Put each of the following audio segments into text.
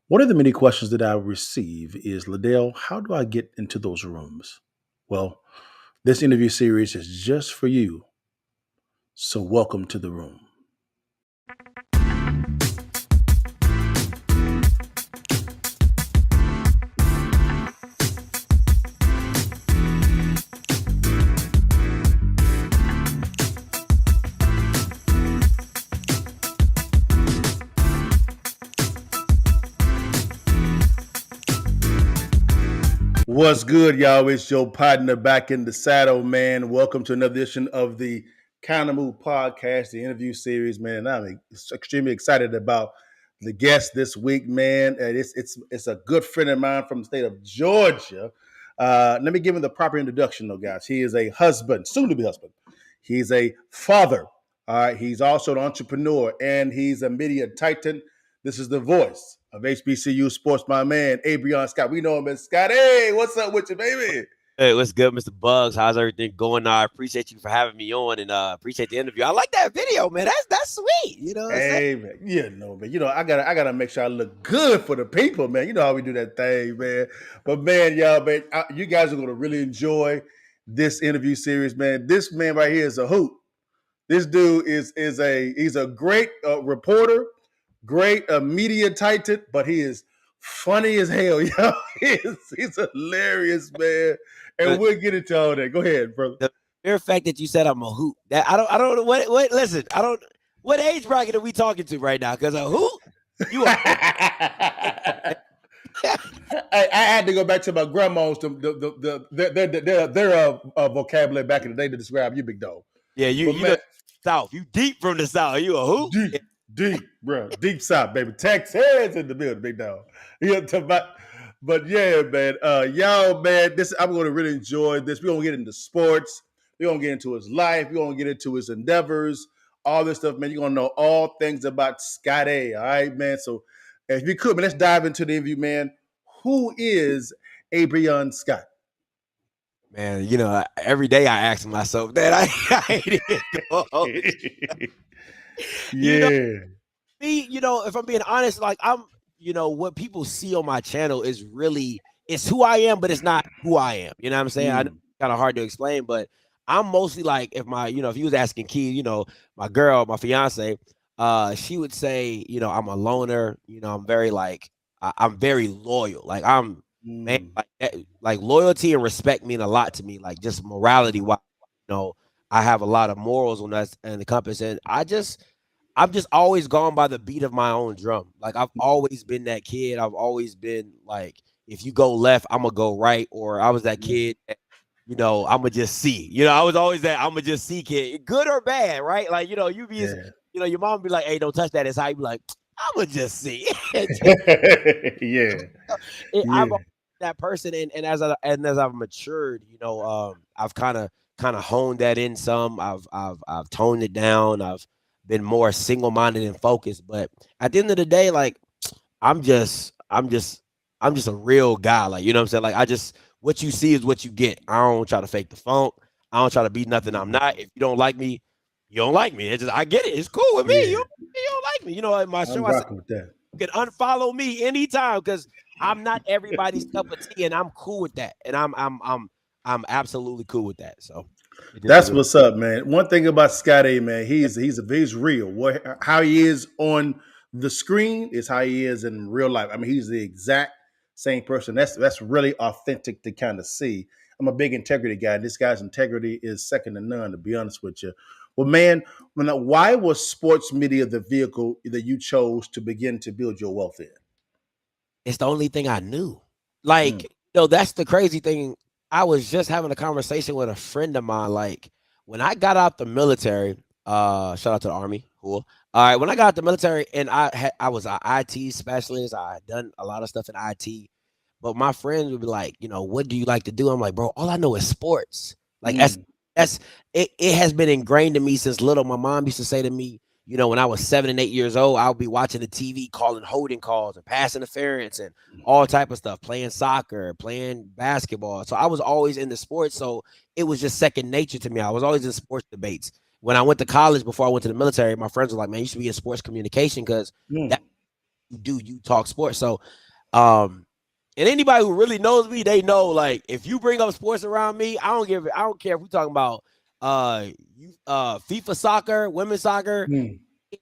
One of the many questions that I receive is, Liddell, how do I get into those rooms? Well, this interview series is just for you. So, welcome to the room. What's good, y'all? It's your partner back in the saddle, man. Welcome to another edition of the Countermove podcast, the interview series, man. And I'm extremely excited about the guest this week, man. And it's a good friend of mine from the state of Georgia. Let me give him the proper introduction, though, guys. He is a husband, soon-to-be husband. He's a father. All right. He's also an entrepreneur, and he's a media titan. This is the voice of HBCU Sports, my man, Abreon Scott. We know him as Scott. Hey, what's up with you, baby? Hey, what's good, Mr. Bugs? How's everything going? I appreciate you for having me on and appreciate the interview. I like that video, man. That's sweet. You know what I'm saying? Man. I gotta make sure I look good for the people, man. You know how we do that thing, man. But man, y'all, man, you guys are gonna really enjoy this interview series, man. This man right here is a hoot. This dude he's a great reporter. Great media titan, but he is funny as hell, yo. He's hilarious, man. And we'll get into all that. Go ahead, brother. The mere fact that you said I'm a hoot, that I don't know what listen, I don't what age bracket are we talking to right now? Because a hoot, you are I had to go back to my grandma's their vocabulary back in the day to describe you, big dog. Yeah, you know, South. You deep from the South. You a hoot? Deep, bro. Deep South, baby. Texas in the building, big dog. But yeah, man. Y'all, man, I'm going to really enjoy this. We're going to get into sports. We're going to get into his life. We're going to get into his endeavors, all this stuff, man. You're going to know all things about Scotty, all right, man? So if you could, man, let's dive into the interview, man. Who is Abreon Scott? Man, you know, every day I ask myself that. I didn't Yeah. You know, if I'm being honest, like what people see on my channel is really, it's who I am, but it's not who I am. You know what I'm saying? I know it's kind of hard to explain, but I'm mostly like, if you was asking Key, my girl, my fiance, she would say, I'm a loner. I'm very I'm very loyal. Like man, like loyalty and respect mean a lot to me. Like just morality wise, I have a lot of morals on that and the compass, and I've just always gone by the beat of my own drum. Like I've always been that kid. I've always been like, if you go left, I'm gonna go right. Or I was that kid that, I'm gonna just see. I was always that I'm gonna just see kid, good or bad, right? Like your mom be like, "Hey, don't touch that." It's how you be like, "I'm gonna just see." I'm that person, and as I've matured, I've kind of honed that in some. I've toned it down. I've been more single-minded and focused, but at the end of the day, like I'm just a real guy. Like, you know what I'm saying? Like what you see is what you get. I don't try to fake the funk. I don't try to be nothing I'm not. If you don't like me, you don't like me. It's just, I get it. It's cool with me. Yeah. You don't like me. In my show, I said, with that. You can unfollow me anytime because I'm not everybody's cup of tea, and I'm cool with that. And I'm absolutely cool with that. So that's what's up, man. One thing about Scotty, man, he's real. How he is on the screen is how he is in real life. I mean, he's the exact same person. That's really authentic to kind of see. I'm a big integrity guy. This guy's integrity is second to none, to be honest with you. Well, man, why was sports media the vehicle that you chose to begin to build your wealth in? It's the only thing I knew. Like, that's the crazy thing. I was just having a conversation with a friend of mine. Like, when I got out the military, shout out to the Army. Cool. All right. When I got out the military and I was an IT specialist, I had done a lot of stuff in IT. But my friends would be like, what do you like to do? I'm like, bro, all I know is sports. Like it has been ingrained in me since little. My mom used to say to me, when I was 7 and 8 years old, I'll be watching the TV, calling holding calls and pass interference and all type of stuff, playing soccer, playing basketball. So I was always into sports. So it was just second nature to me. I was always in sports debates. When I went to college, before I went to the military, my friends were like, man, you should be in sports communication because you talk sports. So, and anybody who really knows me, they know like if you bring up sports around me, I don't care if we're talking about FIFA soccer, women's soccer.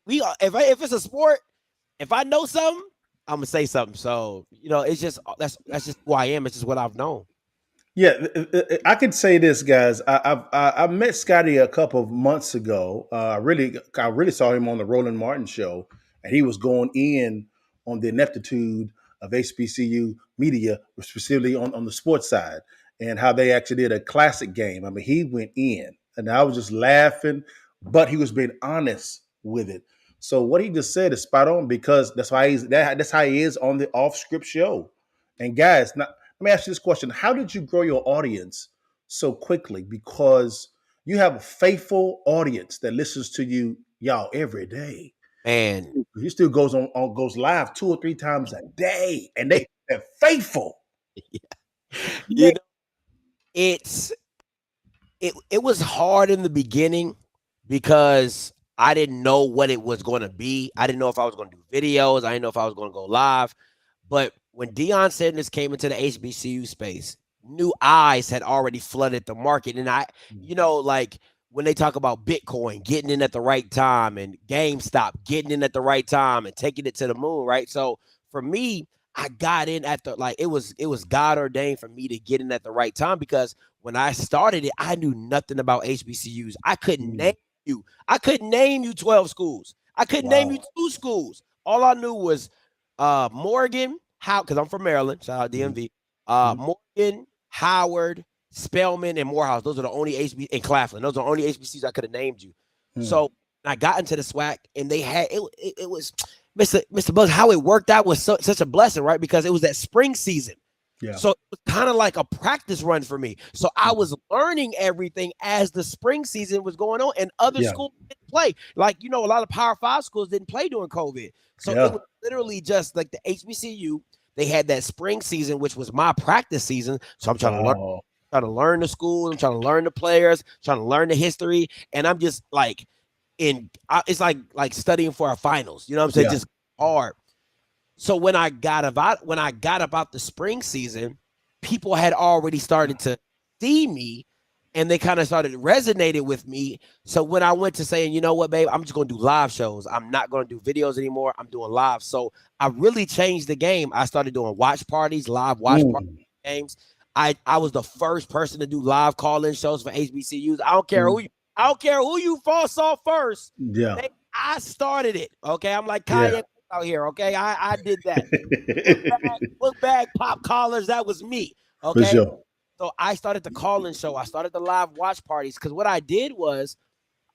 If it's a sport, if I know something, I'm gonna say something. So it's just that's just who I am. It's just what I've known. Yeah, I can say this, guys. I met Scotty a couple of months ago. I really saw him on the Roland Martin show, and he was going in on the ineptitude of HBCU media, specifically on the sports side, and how they actually did a classic game. I mean, he went in, and I was just laughing, but he was being honest with it. So what he just said is spot on because that's how he is on the off script show. And guys, not let me ask you this question. How did you grow your audience so quickly? Because you have a faithful audience that listens to you, y'all, every day. And He still goes goes live 2 or 3 times a day. And they're faithful. you know, it's it was hard in the beginning because I didn't know what it was going to be. I didn't know if I was going to do videos. I didn't know if I was going to go live. But when Deion Sanders came into the HBCU space, new eyes had already flooded the market. And like when they talk about Bitcoin getting in at the right time and GameStop getting in at the right time and taking it to the moon, right? So for me, I got in at it was God ordained for me to get in at the right time because when I started it, I knew nothing about HBCUs. I couldn't name you. I couldn't name you 12 schools. I couldn't name you 2 schools. All I knew was Morgan, because I'm from Maryland. Shout out DMV. Morgan, Howard, Spelman, and Morehouse. Those are the only and Claflin. Those are the only HBCUs I could have named you. So I got into the SWAC, and they had it was Mr. Bugs. How it worked out was such a blessing, right? Because it was that spring season. Yeah. So it was kind of like a practice run for me. So I was learning everything as the spring season was going on, and other schools didn't play. Like, a lot of Power 5 schools didn't play during COVID. So it was literally just like the HBCU. They had that spring season, which was my practice season. So I'm trying to learn the school. I'm trying to learn the players, trying to learn the history. And I'm just like it's like studying for a finals. You know what I'm saying? Just hard. So when I got about the spring season, people had already started to see me, and they kind of started resonating with me. So when I went to saying, you know what, babe, I'm just going to do live shows. I'm not going to do videos anymore. I'm doing live. So I really changed the game. I started doing watch parties, live watch party games. I was the first person to do live call-in shows for HBCUs. I don't care who you saw first. Yeah, I started it. Okay, I'm like Kanye out here. Okay, I did that. Book bag, pop collars. That was me. Okay. For sure. So I started the call-in show. I started the live watch parties because what I did was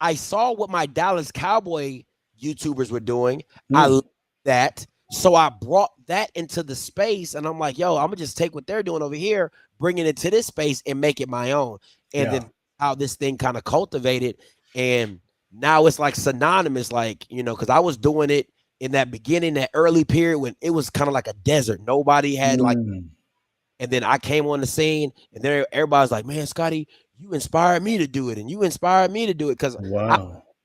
I saw what my Dallas Cowboy YouTubers were doing. I loved that. So I brought that into the space, and I'm like, yo, I'm going to just take what they're doing over here, bring it into this space, and make it my own. And then how this thing kind of cultivated. And now it's like synonymous, like, because I was doing it in that beginning, that early period when it was kind of like a desert. Nobody had and then I came on the scene, and then everybody's like, man, Scotty, you inspired me to do it. And you inspired me to do it. Cause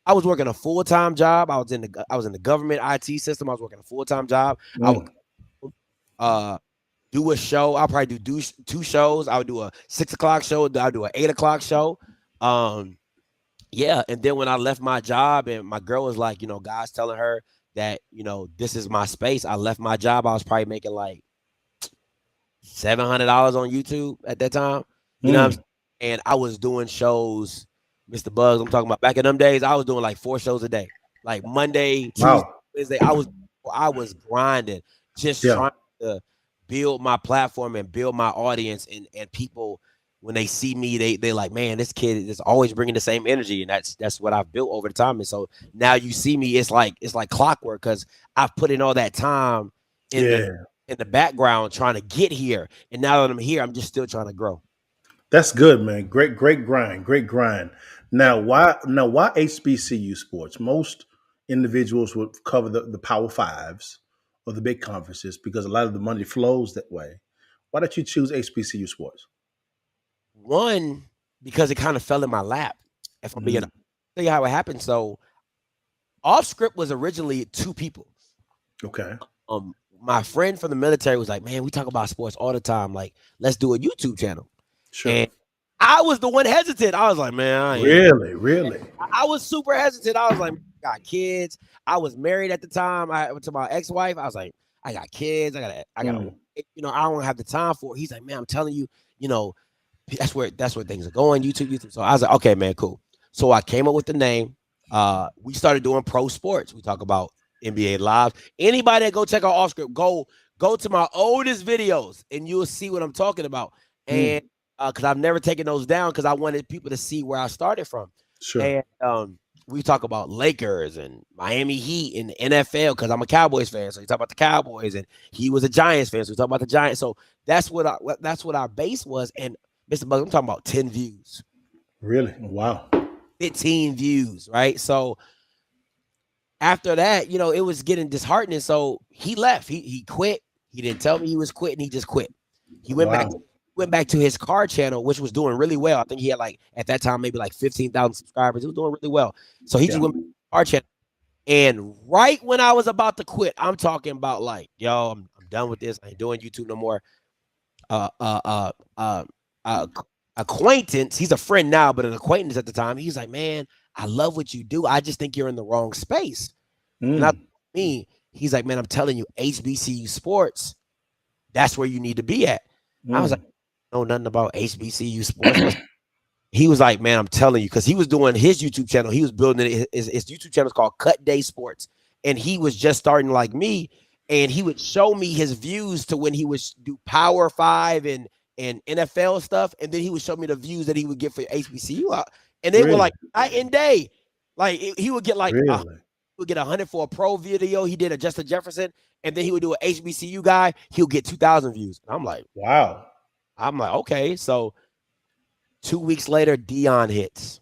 I was working a full-time job. I was in the government IT system. I was working a full-time job. I would do a show. I'll probably do 2 shows. I would do a 6 o'clock show. I'll do an 8 o'clock show. Yeah. And then when I left my job and my girl was like, God's telling her that, this is my space. I left my job. I was probably making like $700 on YouTube at that time. You know what I'm saying? And I was doing shows, Mr. Bugs, I'm talking about back in them days, I was doing like 4 shows a day. Like Monday, Tuesday, Wednesday. I was grinding, just trying to build my platform and build my audience, and people, when they see me, they like, man, this kid is always bringing the same energy, and that's what I've built over the time. And so now you see me, it's like clockwork because I've put in all that time in the background trying to get here, and now that I'm here, I'm just still trying to grow. That's good, man. Great grind. Now, why HBCU sports? Most individuals would cover the Power Fives or the big conferences because a lot of the money flows that way. Why did you choose HBCU sports? One, because it kind of fell in my lap. If I'm being, I'll tell you how it happened. So, Off Script was originally 2 people. Okay. my friend from the military was like, man, we talk about sports all the time. Like, let's do a YouTube channel. Sure. And I was the one hesitant. I was like, man, Really. I was super hesitant. I was like, I got kids. I was married at the time. I went to my ex-wife. I was like, I got kids. I got, I don't have the time for it. He's like, man, I'm telling you, that's where things are going. YouTube. So I was like, okay, man, cool. So I came up with the name. We started doing pro sports. We talk about NBA lives. Anybody that go check out Off Script, go to my oldest videos and you'll see what I'm talking about. And because I've never taken those down because I wanted people to see where I started from. Sure. And we talk about Lakers and Miami Heat and the NFL because I'm a Cowboys fan. So you talk about the Cowboys, and he was a Giants fan. So we talk about the Giants. So that's what our base was. And Mr. Bugs, I'm talking about 10 views. Really? Wow. 15 views, right? So after that, it was getting disheartening. So he left. He quit. He didn't tell me he was quitting. He just quit. He went back to his car channel, which was doing really well. I think he had at that time maybe 15,000 subscribers. He was doing really well. So he just went back to our channel. And right when I was about to quit, I'm talking about I'm done with this. I ain't doing YouTube no more. Acquaintance, he's a friend now, but an acquaintance at the time. He's like, man, I love what you do. I just think you're in the wrong space. Not me. He's like, man, I'm telling you, HBCU Sports, that's where you need to be at. I was like, I know nothing about HBCU Sports. He was like, man, I'm telling you, because he was doing his YouTube channel. He was building his YouTube channel is called Cut Day Sports. And he was just starting like me. And he would show me his views to when he would do Power 5 and NFL stuff. And then he would show me the views that he would get for HBCU. And they were like night and day. He would get would get 100 for a pro video. He did a Justin Jefferson. And then he would do an HBCU guy. He'll get 2,000 views. And I'm like, wow. I'm like, okay. So 2 weeks later, Dion hits.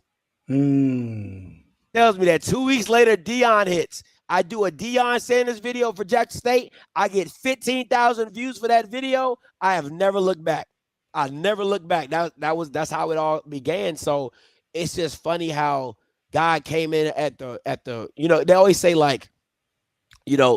Tells me that 2 weeks later, Dion hits. I do a Deion Sanders video for Jackson State. I get 15,000 views for that video. I have never looked back. I never looked back. That's how it all began. So it's just funny how God came in at the they always say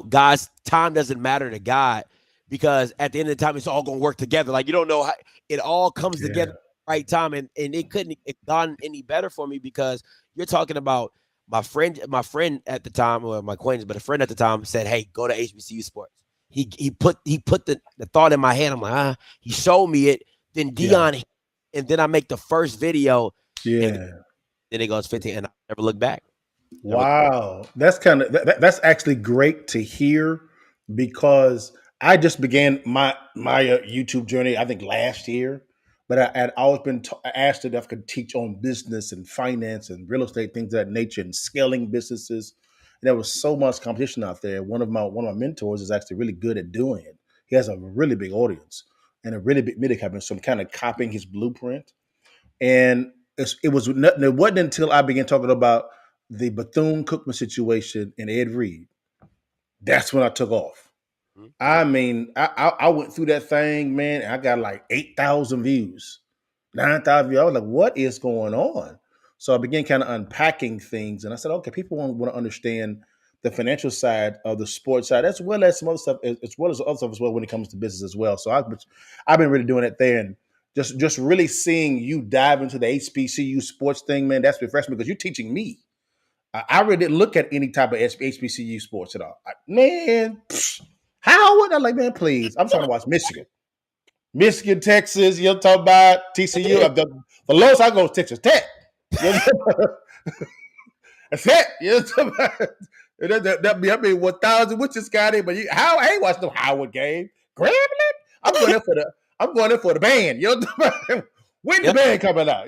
God's time doesn't matter to God because at the end of the time it's all gonna work together. You don't know how it all comes together at the right time, and it couldn't have gone any better for me because you're talking about my friend at the time, or my acquaintance, but a friend at the time said, hey, go to HBCU Sports. He put the thought in my head. I'm like, he showed me it. Then Dion, and then I make the first video. Yeah. Then it goes 15, and I never look back. Wow. That's that's actually great to hear because I just began my YouTube journey, I think last year. But I had always been asked if I could teach on business and finance and real estate, things of that nature, and scaling businesses. And there was so much competition out there. One of my mentors is actually really good at doing it. He has a really big audience and a really big media company. So I'm kind of copying his blueprint. And it wasn't until I began talking about the Bethune-Cookman situation and Ed Reed. That's when I took off. I mean, I went through that thing, man, and I got 8,000 views, 9,000 views. I was like, what is going on? So I began kind of unpacking things, and I said, okay, people want to understand the financial side of the sports side, as well as some other stuff, as well as other stuff as well when it comes to business as well. So I've been really doing it there, and just really seeing you dive into the HBCU sports thing, man, that's refreshing because you're teaching me. I really didn't look at any type of HBCU sports at all. How would I man, please? I'm trying to watch Michigan, Texas. You're talking about TCU. The lowest I go is Texas Tech. That's it. That mean 1,000 with this guy there, but I ain't watching no Howard game. Grambling. I'm going there for the band. When the band coming out?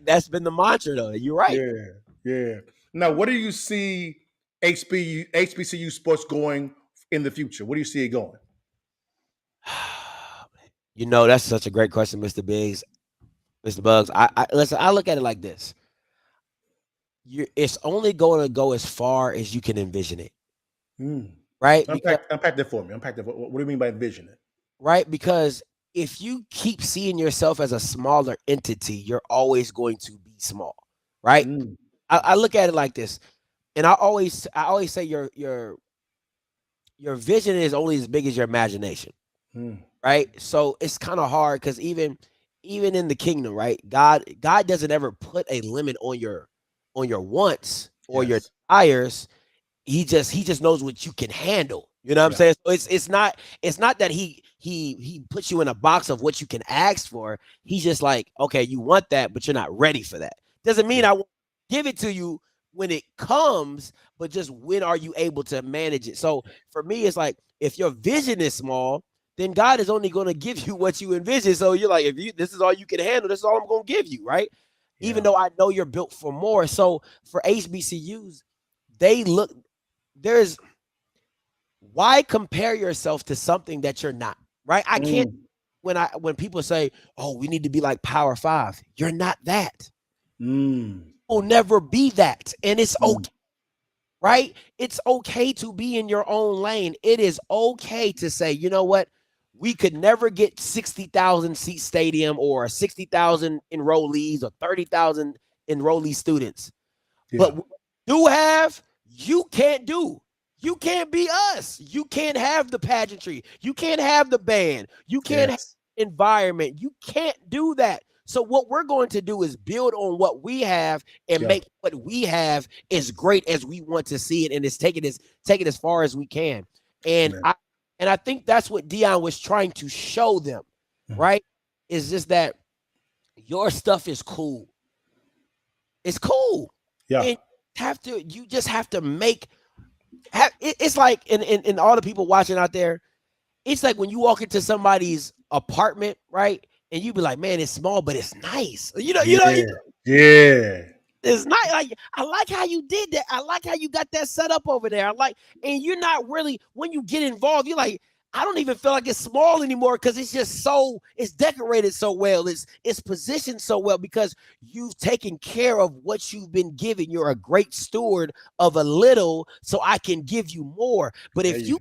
That's been the mantra though. You're right. Yeah. Now, what do you see HBCU sports going in the future? What do you see it going? That's such a great question, Mr. Biggs, Mr. Bugs. I listen. I look at it like this: it's only going to go as far as you can envision it, right? Unpack that for me. What do you mean by envision it? Right, because if you keep seeing yourself as a smaller entity, you're always going to be small, right? I look at it like this, and I always say your your vision is only as big as your imagination, right? So it's kind of hard because even in the kingdom, right? God doesn't ever put a limit on your wants or your desires. He just knows what you can handle. You know what I'm saying? So it's not that he puts you in a box of what you can ask for. He's just like, okay, you want that, but you're not ready for that. Doesn't mean I won't give it to you when it comes, but just when are you able to manage it? So for me, it's like if your vision is small, then God is only going to give you what you envision. So you're like, this is all you can handle, this is all I'm going to give you, right? Yeah. Even though I know you're built for more. So for HBCUs, why compare yourself to something that you're not, right? I can't, when people say, oh, we need to be like Power 5, you're not that. You'll never be that. And it's okay, right? It's okay to be in your own lane. It is okay to say, you know what? We could never get 60,000 seat stadium or 60,000 enrollees or 30,000 enrollee students. Yeah. But what we do have, you can't do. You can't be us. You can't have the pageantry. You can't have the band. You can't have the environment. You can't do that. So what we're going to do is build on what we have and make what we have as great as we want to see it, and it's take it as far as we can. And I think that's what Dion was trying to show them, right? Is just that your stuff is cool. It's cool. Yeah. And you just have to make. It's like in all the people watching out there, it's like when you walk into somebody's apartment, right? And you be like, man, it's small, but it's nice. Yeah. It's nice. Like, I like how you did that. I like how you got that set up over there. And you're not really, when you get involved, you're like, I don't even feel like it's small anymore because it's just it's decorated so well. It's positioned so well because you've taken care of what you've been given. You're a great steward of a little, so I can give you more. But if you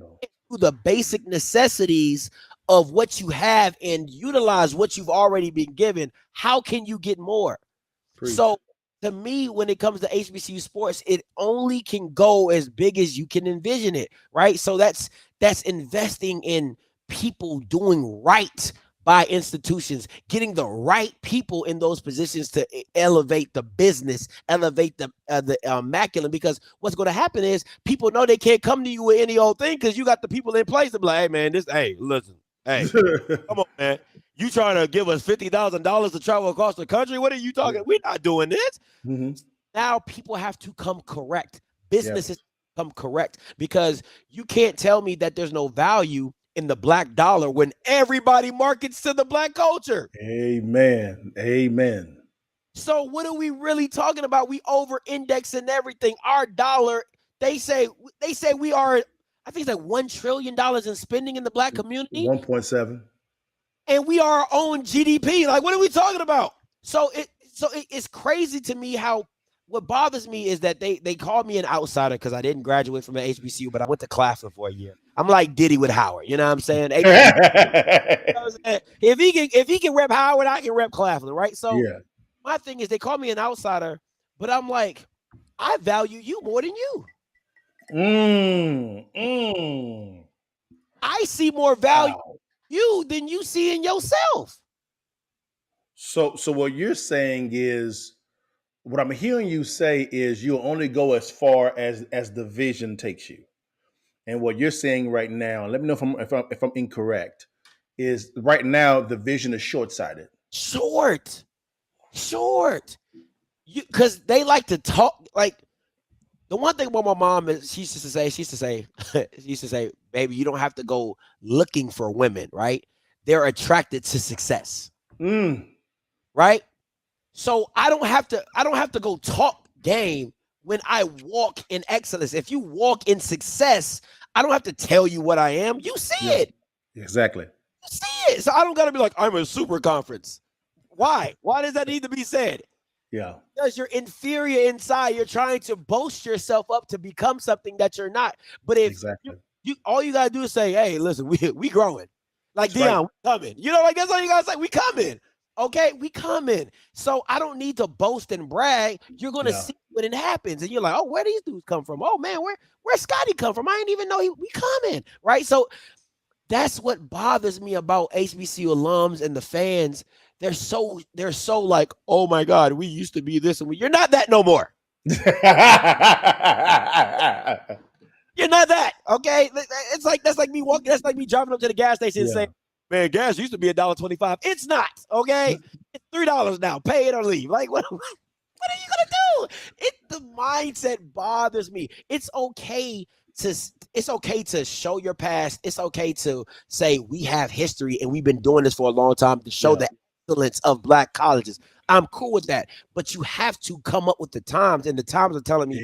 do the basic necessities of what you have and utilize what you've already been given, how can you get more? So to me, when it comes to HBCU sports, it only can go as big as you can envision it, right? So that's investing in people doing right by institutions, getting the right people in those positions to elevate the business, elevate the immaculate. Because what's going to happen is people know they can't come to you with any old thing because you got the people in place to be like, hey, man, listen, hey, come on, man. You trying to give us $50,000 to travel across the country? What are you talking? We're not doing this. Now people have to come correct. Businesses come correct because you can't tell me that there's no value in the black dollar when everybody markets to the black culture. Amen. So what are we really talking about? We over-index in everything. Our dollar, they say we are, I think it's like $1 trillion in spending in the black community. 1.7. And we are our own GDP. Like, what are we talking about? So it's crazy to me how what bothers me is that they called me an outsider because I didn't graduate from an HBCU, but I went to Claflin for a year. I'm like Diddy with Howard. You know what I'm saying? You know what I'm saying? If he can rep Howard, I can rep Claflin, right? So my thing is they call me an outsider, but I'm like, I value you more than you. I see more value you than you see in yourself. So what you're saying is, what I'm hearing you say is you'll only go as far as the vision takes you. And what you're saying right now, let me know if I'm incorrect, is right now the vision is short-sighted. Short. Because they like to talk. Like, the one thing about my mom is she used to say, baby, you don't have to go looking for women, right? They're attracted to success. Right? So I don't have to go talk game when I walk in excellence. If you walk in success, I don't have to tell you what I am. You see it. Exactly. You see it. So I don't got to be like, I'm a super conference. Why? Why does that need to be said? Yeah. Because you're inferior inside. You're trying to boast yourself up to become something that you're not. But if you all you gotta do is say, hey, listen, we growing. Like, that's Dion, we coming. You know, like, that's all you gotta say. We coming. Okay, we coming. So I don't need to boast and brag. You're gonna Yeah. see when it happens, and you're like, oh, where these dudes come from? Oh man, where Scotty come from? I didn't even know we coming, right? So that's what bothers me about HBCU alums and the fans. They're so like, oh my God, we used to be this, and you're not that no more. You're not that, okay? It's like that's like me walking. That's like me driving up to the gas station and saying, "Man, gas used to be $1.25. It's not, okay? It's $3 now. Pay it or leave." Like, what are you gonna do? The mindset bothers me. It's okay to show your past. It's okay to say we have history and we've been doing this for a long time to show the excellence of Black colleges. I'm cool with that, but you have to come up with the times, and the times are telling me,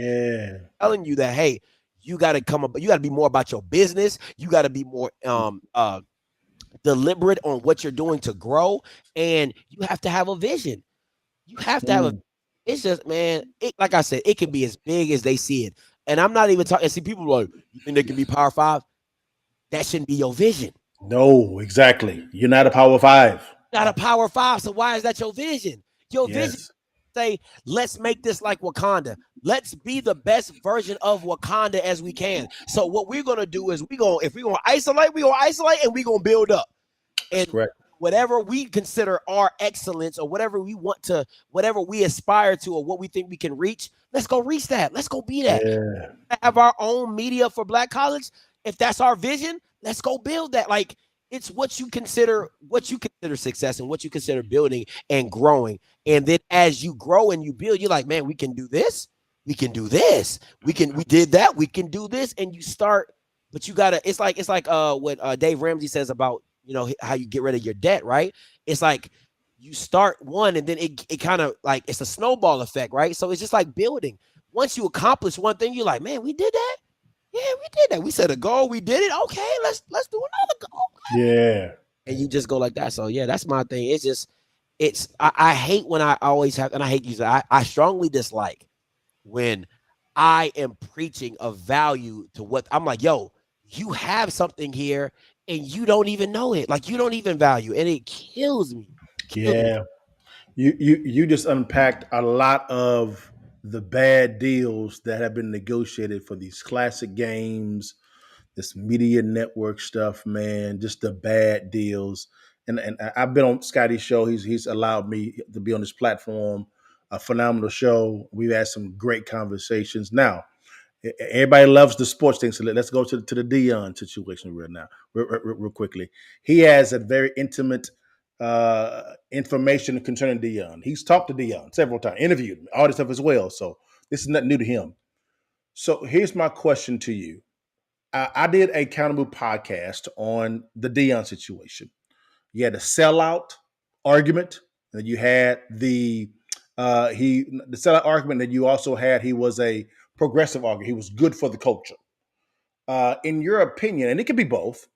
telling you that, hey, you got to come up. You got to be more about your business. You got to be more deliberate on what you're doing to grow, and you have to have a vision. You have to have a. It's just, man. Like I said, it can be as big as they see it, and I'm not even talking. See, people are like, you think they can be Power 5? That shouldn't be your vision. No, exactly. You're not a Power 5. Not a Power 5. So why is that your vision? Your vision. Say, let's make this like Wakanda. Let's be the best version of Wakanda as we can. So what we're gonna do is if we're gonna isolate, and we're gonna build up. And whatever we consider our excellence, or whatever we want to, whatever we aspire to, or what we think we can reach, let's go reach that. Let's go be that. Have our own media for Black college. If that's our vision, let's go build that. Like, it's what you consider success and what you consider building and growing. And then as you grow and you build, you're like, man, we can do this. We can do this. We did that. We can do this. And you start, but you gotta, it's like what Dave Ramsey says about, how you get rid of your debt, right? It's like you start one and then it kind of like, it's a snowball effect, right? So it's just like building. Once you accomplish one thing, you're like, man, we did that. Yeah, we did that. We set a goal. We did it. Okay, let's do another goal. Yeah. And you just go like that. So yeah, that's my thing. It's just, I hate when I always have, and I hate using, I strongly dislike when I am preaching a value to what I'm like, yo, you have something here and you don't even know it. Like, you don't even value, and it kills me. You just unpacked a lot of the bad deals that have been negotiated for these classic games, this media network stuff, man, just the bad deals. And I've been on Scotty's show. He's allowed me to be on this platform. A phenomenal show. We've had some great conversations. Now, everybody loves the sports thing, so let's go to the Dion situation real quickly. He has a very intimate information concerning Dion. He's talked to Dion several times, interviewed him, all this stuff as well. So this is nothing new to him. So here's my question to you. I did a Countermove podcast on the Dion situation. You had a sellout argument, and you had the sellout argument that you also had. He was a progressive argument. He was good for the culture. In your opinion, and it could be both,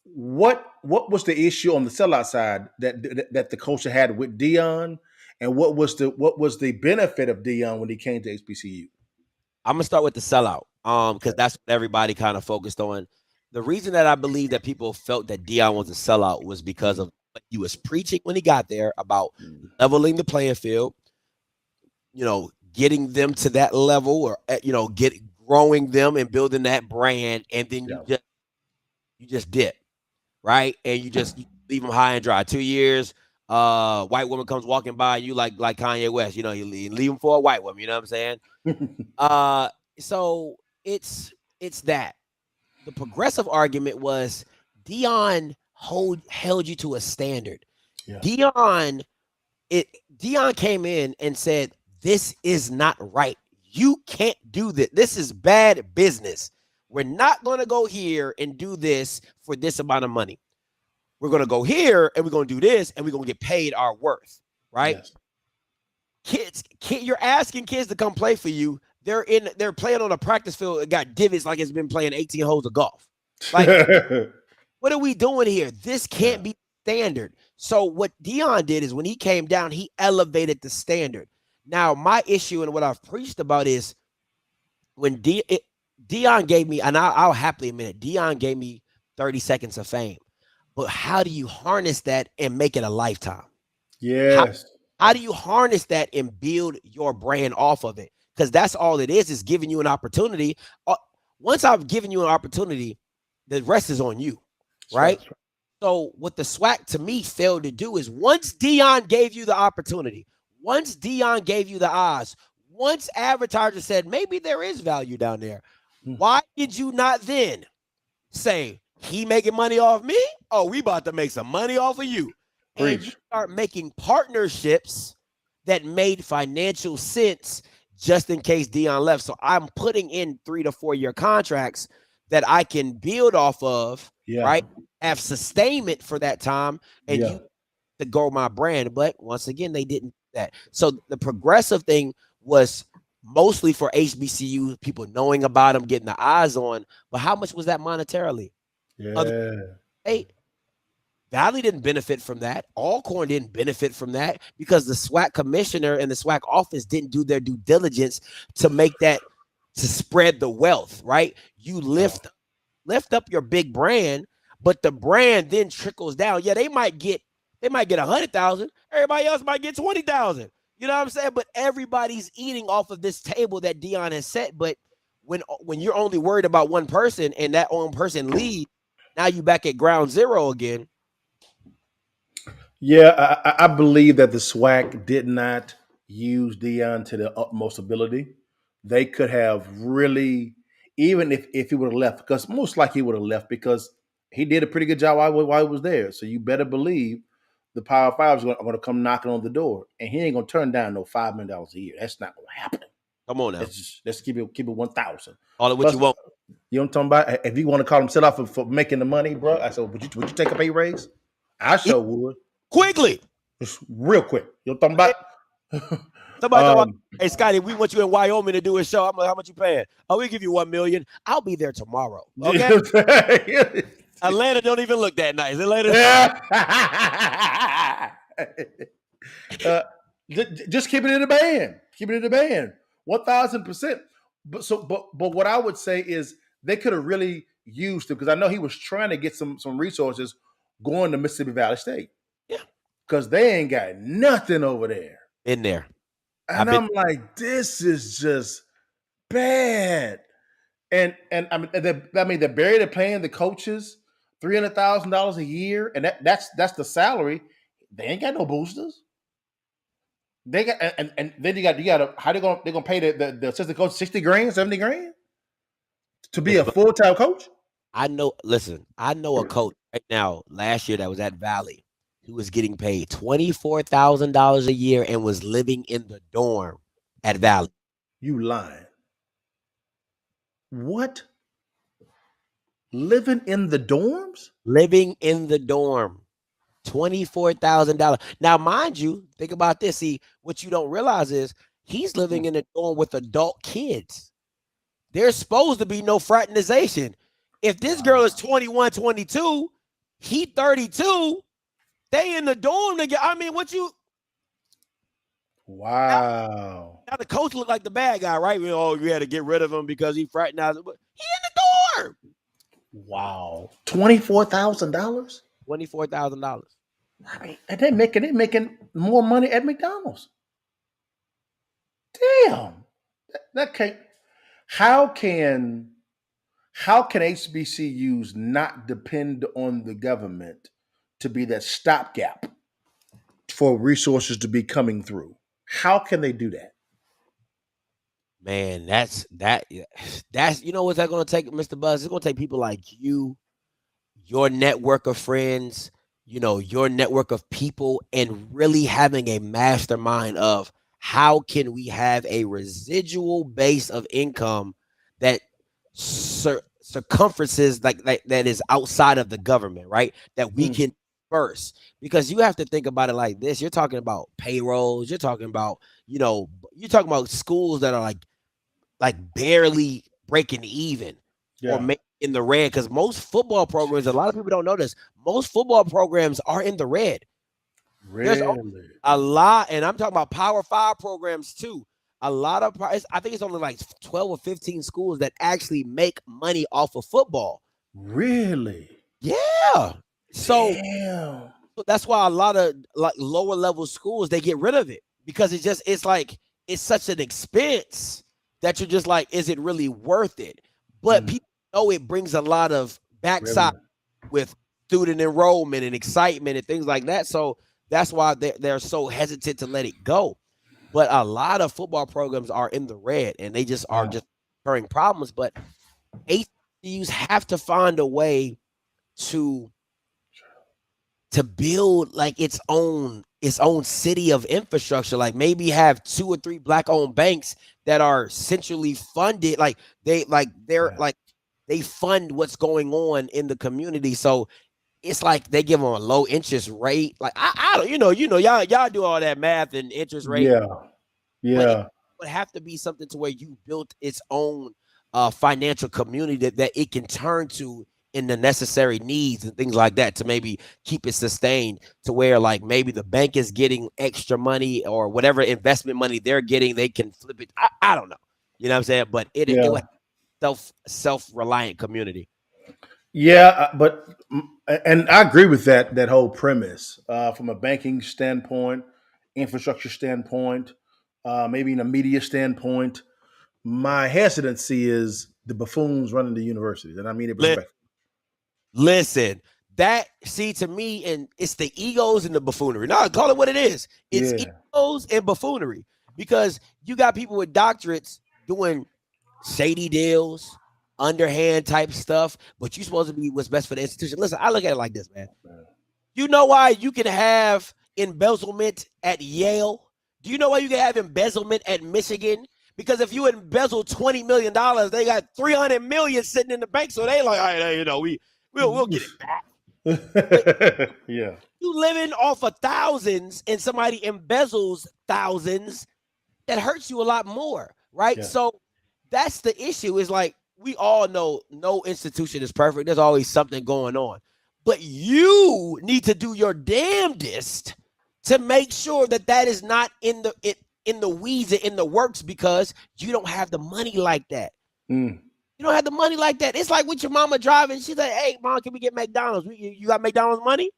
what was the issue on the sellout side that the culture had with Dion, and what was the benefit of Dion when he came to HBCU? I'm gonna start with the sellout, because that's what everybody kind of focused on. The reason that I believe that people felt that Dion was a sellout was because of what he was preaching when he got there about leveling the playing field, getting them to that level, or growing them and building that brand, and then you just dip, right? And you leave them high and dry. 2 years, white woman comes walking by, you like Kanye West, you leave them for a white woman, you know what I'm saying? So it's that. The progressive argument was Dion held you to a standard. Dion came in and said, this is not right. You can't do this. This is bad business. We're not going to go here and do this for this amount of money. We're going to go here and we're going to do this and we're going to get paid our worth, right? Yes. You're asking kids to come play for you. They're playing on a practice field. It got divots like it's been playing 18 holes of golf. Like, what are we doing here? This can't be standard. So what Dion did is when he came down, he elevated the standard. Now, my issue and what I've preached about is when Dion gave me, and I'll happily admit it, Dion gave me 30 seconds of fame. But how do you harness that and make it a lifetime? Yes. How do you harness that and build your brand off of it? Because that's all it is giving you an opportunity. Once I've given you an opportunity, the rest is on you, right? Right. So what the SWAC to me failed to do is once Dion gave you the opportunity, once Dion gave you the odds, once advertisers said maybe there is value down there, why did you not then say he making money off me? Oh, we about to make some money off of you. Preach. And you start making partnerships that made financial sense just in case Dion left. So I'm putting in 3 to 4 year contracts that I can build off of, right? Have sustainment for that time and you to grow my brand. But once again, they didn't do that. So the progressive thing was mostly for HBCU people knowing about them, getting the eyes on. But how much was that monetarily? Hey, Valley didn't benefit from that. Alcorn didn't benefit from that because the SWAC commissioner and the SWAC office didn't do their due diligence to make that, to spread the wealth, right? You lift up your big brand, but the brand then trickles down. Yeah, they might get 100,000. Everybody else might get 20,000. You know what I'm saying? But everybody's eating off of this table that Dion has set. But when you're only worried about one person and that one person leaves, now you back at ground zero again. Yeah, I believe that the SWAC did not use Dion to the utmost ability. They could have really, even if he would have left, because most likely he would have left because he did a pretty good job while he was there. So you better believe the Power Fives are going to come knocking on the door, and he ain't going to turn down no $5 million a year. That's not going to happen. Come on now. Let's keep it 1,000. All of what you want. You know what I'm talking about? If you want to call him set off for making the money, bro, I said, would you take a pay raise? I sure would. Quickly. Just real quick. You know what I'm talking about? Somebody talking about, hey, Scotty, we want you in Wyoming to do a show. I'm like, how much you paying? Oh, we give you $1 million. I'll be there tomorrow. Okay. Atlanta don't even look that nice. Atlanta. Just keep it in the band. Keep it in the band. 1,000%. But what I would say is they could have really used it because I know he was trying to get some resources going to Mississippi Valley State. Yeah. Because they ain't got nothing over there. In there. And I'm like, this is just bad. And I mean they're barely paying the coaches $300,000 a year, and that's the salary. They ain't got no boosters. They got and then you got how they're gonna pay the assistant coach $60,000, $70,000 to be a full-time coach? I know a coach right now last year that was at Valley who was getting paid $24,000 a year and was living in the dorm at Valley. You lying. What? Living in the dorms? Living in the dorm. $24,000. Now, mind you, think about this. See, what you don't realize is he's living in a dorm with adult kids. There's supposed to be no fraternization. If this girl is 21, 22, he 32, they in the dorm together. I mean, Wow. Now the coach looked like the bad guy, right? Oh, you had to get rid of him because he fraternized. But he in the dorm. Wow. $24,000? $24,000. I mean, and they're making more money at McDonald's. Damn. That can't. How can HBCUs not depend on the government to be that stopgap for resources to be coming through? How can they do that? Man, that's you know what's that going to take, Mr. Buzz? It's going to take people like you, your network of friends, you know, your network of people, and really having a mastermind of how can we have a residual base of income that circumferences like that is outside of the government, right? That we can disperse. Because you have to think about it like this. You're talking about payrolls. You're talking about, you know, you're talking about schools that are like barely breaking even or making in the red. Because most football programs, a lot of people don't know this, most football programs are in the red. Really? There's a lot, and I'm talking about Power 5 programs too. A lot of, I think it's only like 12 or 15 schools that actually make money off of football. Really? Yeah. So damn. So that's why a lot of like lower level schools they get rid of it because it's like it's such an expense that you're just like, is it really worth it? But people know it brings a lot of backside with student enrollment and excitement and things like that. So that's why they're so hesitant to let it go. But a lot of football programs are in the red and they just are just incurring problems. But HBCUs have to find a way to build like its own city of infrastructure. Like maybe have 2 or 3 black owned banks that are centrally funded. Like they fund what's going on in the community. So it's like they give them a low interest rate. Like I don't, y'all do all that math and interest rate. But it would have to be something to where you built its own financial community that it can turn to in the necessary needs and things like that to maybe keep it sustained to where like maybe the bank is getting extra money or whatever investment money they're getting, they can flip it. I don't know. You know what I'm saying? But it would self-reliant community. Yeah, and I agree with that whole premise from a banking standpoint, infrastructure standpoint, maybe in a media standpoint. My hesitancy is the buffoons running the universities, and I mean it respectfully. Listen, that to me, and it's the egos and the buffoonery. No, call it what it is. It's egos and buffoonery because you got people with doctorates doing shady deals, underhand type stuff, but you're supposed to be what's best for the institution. Listen, I look at it like this, man. You know why you can have embezzlement at Yale? Do you know why you can have embezzlement at Michigan? Because if you embezzle $20 million, they got $300 million sitting in the bank. So they like, all right, we'll get it back. Yeah. You living off of thousands and somebody embezzles thousands, that hurts you a lot more, right? Yeah. So that's the issue. Is like we all know no institution is perfect. There's always something going on. But you need to do your damnedest to make sure that is not in the weeds and in the works because you don't have the money like that. You don't have the money like that. It's like with your mama driving. She's like, hey, mom, can we get McDonald's? You got McDonald's money?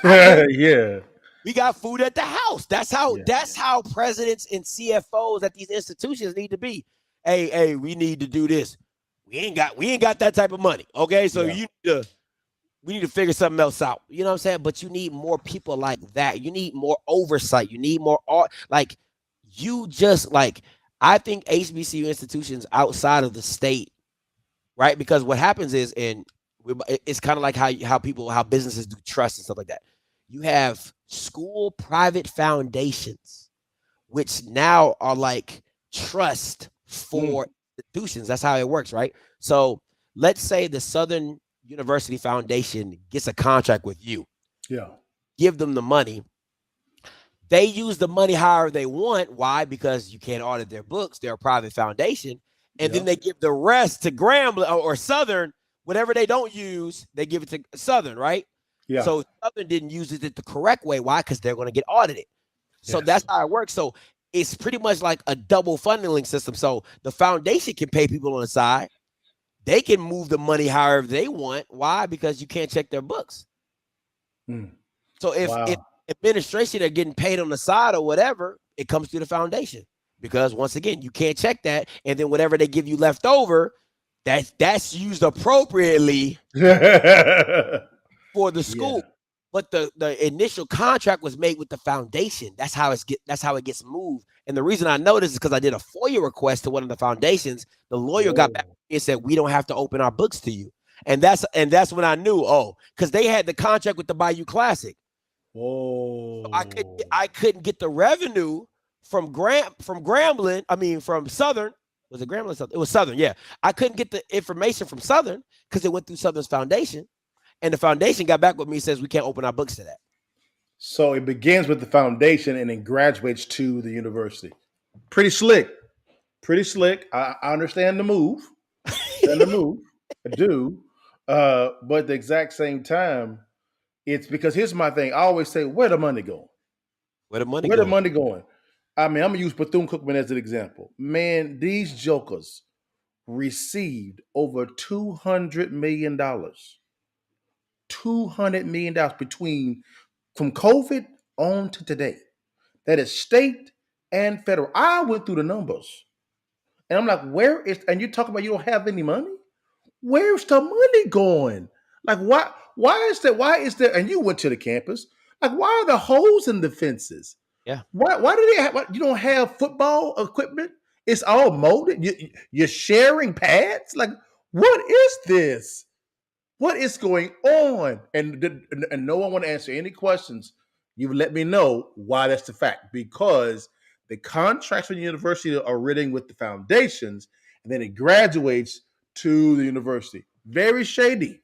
Yeah. We got food at the house. That's how presidents and CFOs at these institutions need to be. Hey, we need to do this. We ain't got that type of money. Okay, so we need to figure something else out. You know what I'm saying? But you need more people like that. You need more oversight. You need more art. Like I think HBCU institutions outside of the state, right? Because what happens is, it's kind of like how businesses do trust and stuff like that. You have school private foundations, which now are like trust for institutions. That's how it works, right? So let's say the Southern University Foundation gets a contract with you. Yeah. Give them the money. They use the money however they want. Why? Because you can't audit their books. They're a private foundation. And then they give the rest to Grambling or Southern. Whatever they don't use, they give it to Southern, right? Yeah. So Southern didn't use it the correct way. Why? Because they're going to get audited. So that's how it works. So it's pretty much like a double funneling system. So the foundation can pay people on the side. They can move the money however they want. Why? Because you can't check their books. So if administration are getting paid on the side or whatever, it comes through the foundation. Because once again, you can't check that. And then whatever they give you left over, that's used appropriately for the school. Yeah. But the initial contract was made with the foundation. That's how it gets moved. And the reason I know this is because I did a FOIA request to one of the foundations. The lawyer got back and said, we don't have to open our books to you. And that's when I knew, because they had the contract with the Bayou Classic. So I couldn't get the revenue from Grambling. I mean, from Southern. Was it Grambling? Southern? It was Southern, yeah. I couldn't get the information from Southern because it went through Southern's foundation. And the foundation got back with me and says we can't open our books to that. So it begins with the foundation and then graduates to the university. Pretty slick. I understand the move. I do. But at the exact same time, it's because here's my thing. I always say, where the money going? Where the money going? I mean, I'm going to use Bethune-Cookman as an example. Man, these jokers received over $200 million. $200 million between from COVID on to today. That is state and federal. I went through the numbers, and I'm like, where is? And you talk about you don't have any money. Where's the money going? Like, why? Why is that? Why is there? And you went to the campus. Like, why are the holes in the fences? Yeah. Why do they have? You don't have football equipment? It's all molded. You're sharing pads. Like, what is this? What is going on? And no one want to answer any questions. You let me know why that's the fact. Because the contracts from the university are written with the foundations, and then it graduates to the university. Very shady.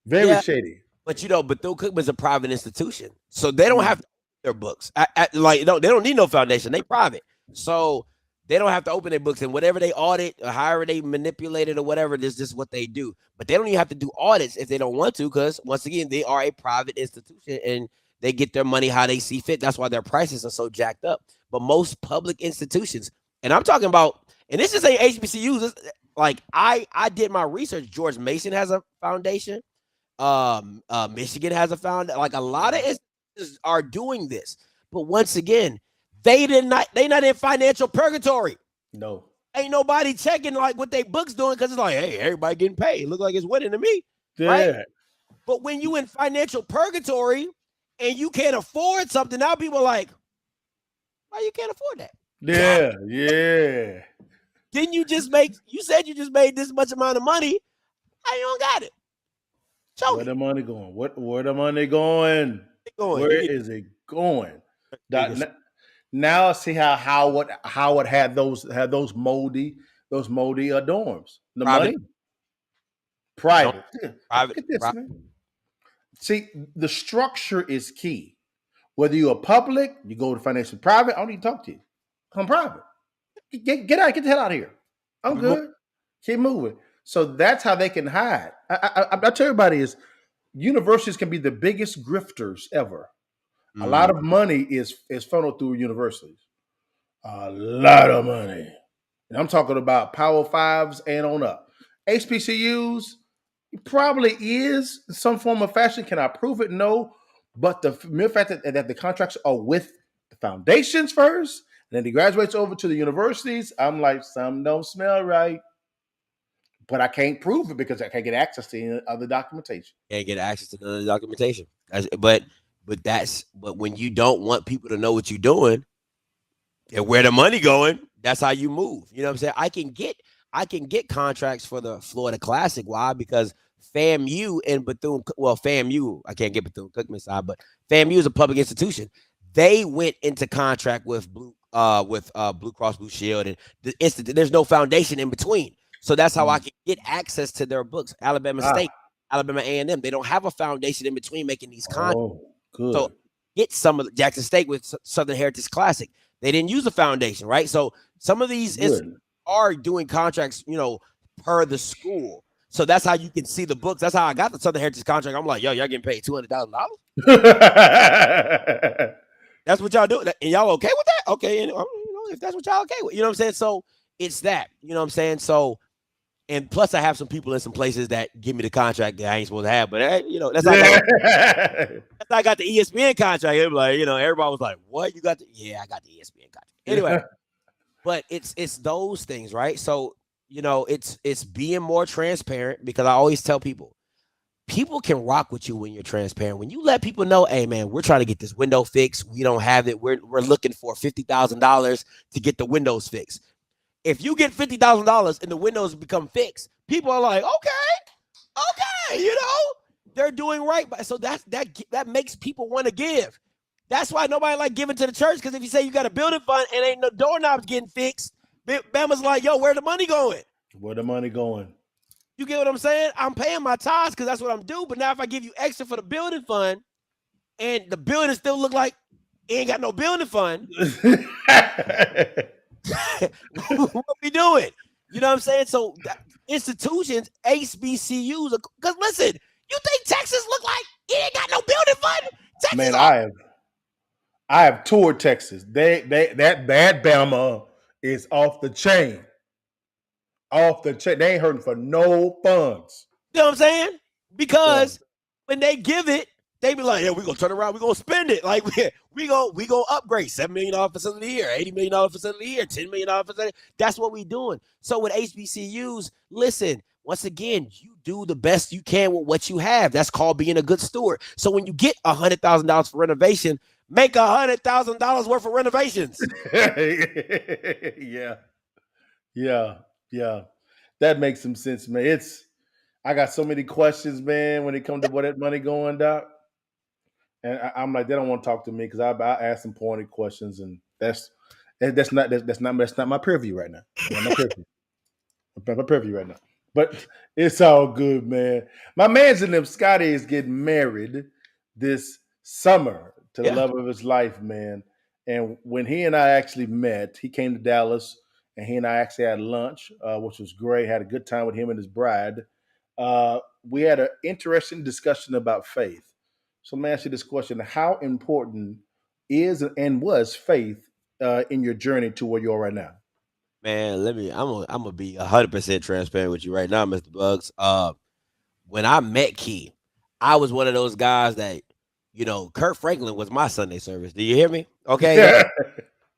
Very shady. But Bethune-Cookman's a private institution, so they don't have to open their books. They don't need no foundation. They private, so they don't have to open their books, and whatever they audit or however they manipulate it or whatever, this is what they do. But they don't even have to do audits if they don't want to, because once again, they are a private institution and they get their money how they see fit. That's why their prices are so jacked up. But most public institutions, and I'm talking about, and this is a HBCUs. Like I did my research. George Mason has a foundation. Michigan has a foundation. Like a lot of institutions are doing this, but once again, they not in financial purgatory. No, ain't nobody checking like what they books doing, because it's like, hey, everybody getting paid. Look like it's winning to me, right? But when you in financial purgatory and you can't afford something, now people are like, why you can't afford that? Yeah. Didn't you just make? You said you just made this much amount of money. How you don't got it? Where the money going? Where the money going? Where is it going? Now see how Howard had those moldy dorms. The money, private. Look at this, man. See, the structure is key. Whether you're a public, you go to financial private. I don't need to talk to you. Come private. Get out. Get the hell out of here. I'm good. Keep moving. So that's how they can hide. I tell everybody is universities can be the biggest grifters ever. A lot of money is funneled through universities. A lot of money. And I'm talking about Power Fives and on up. HBCUs probably is some form of fashion. Can I prove it? No. But the mere fact that the contracts are with the foundations first, and then he graduates over to the universities, I'm like, some don't smell right. But I can't prove it because I can't get access to any other documentation. Can't get access to the documentation. But when you don't want people to know what you're doing and where the money going, that's how you move. You know what I'm saying? I can get contracts for the Florida Classic. Why? Because FAMU and FAMU, I can't get Bethune-Cookman side, but FAMU is a public institution. They went into contract with Blue Cross Blue Shield, and there's no foundation in between. So that's how I can get access to their books. Alabama State, Alabama A&M, they don't have a foundation in between making these contracts. Good. So get some of the Jackson State with Southern Heritage Classic. They didn't use a foundation, right? So some of these are doing contracts, per the school. So that's how you can see the books. That's how I got the Southern Heritage contract. I'm like, yo, y'all getting paid $200,000? That's what y'all do. And y'all okay with that? Okay. And, if that's what y'all okay with, you know what I'm saying? So it's that, you know what I'm saying? So, and plus I have some people in some places that give me the contract that I ain't supposed to have, but that's how I got the ESPN contract. It was like, everybody was like, what? You got I got the ESPN contract. Anyway, but it's those things, right? So, it's being more transparent, because I always tell people can rock with you when you're transparent. When you let people know, hey man, we're trying to get this window fixed. We don't have it. We're looking for $50,000 to get the windows fixed. If you get $50,000 and the windows become fixed, people are like, okay, they're doing right. So that makes people want to give. That's why nobody like giving to the church, because if you say you got a building fund and ain't no doorknobs getting fixed, Bama's like, yo, where the money going? Where the money going? You get what I'm saying? I'm paying my tithes because that's what I'm doing. But now if I give you extra for the building fund and the building still look like it ain't got no building fund, what we doing? You know what I'm saying? So institutions, HBCUs, because listen, you think Texas look like it ain't got no building fund? Texas, man, I have toured Texas. That bad Bama is off the chain. Off the chain. They ain't hurting for no funds. You know what I'm saying? Because when they give it, they be like, yeah, we gonna turn around, we gonna spend it. Like we gonna upgrade $7 million facility here, $80 million facility here, $10 million facility. That's what we doing. So with HBCUs, listen, once again, you do the best you can with what you have. That's called being a good steward. So when you get $100,000 for renovation, make $100,000 worth of renovations. Yeah. That makes some sense, man. I got so many questions, man, when it comes to where that money going, Doc. And I'm like, they don't want to talk to me because I ask some pointed questions, and that's not my purview right now. Not my purview. My purview right now. But it's all good, man. My man's in them. Scotty is getting married this summer to the love of his life, man. And when he and I actually met, he came to Dallas, and he and I actually had lunch, which was great. Had a good time with him and his bride. We had an interesting discussion about faith. So let me ask you this question: how important is and was faith in your journey to where you are right now? Man, I'm gonna be 100% transparent with you right now, Mr. Bugs. When I met Key, I was one of those guys that, Kurt Franklin was my Sunday service. Do you hear me? Okay.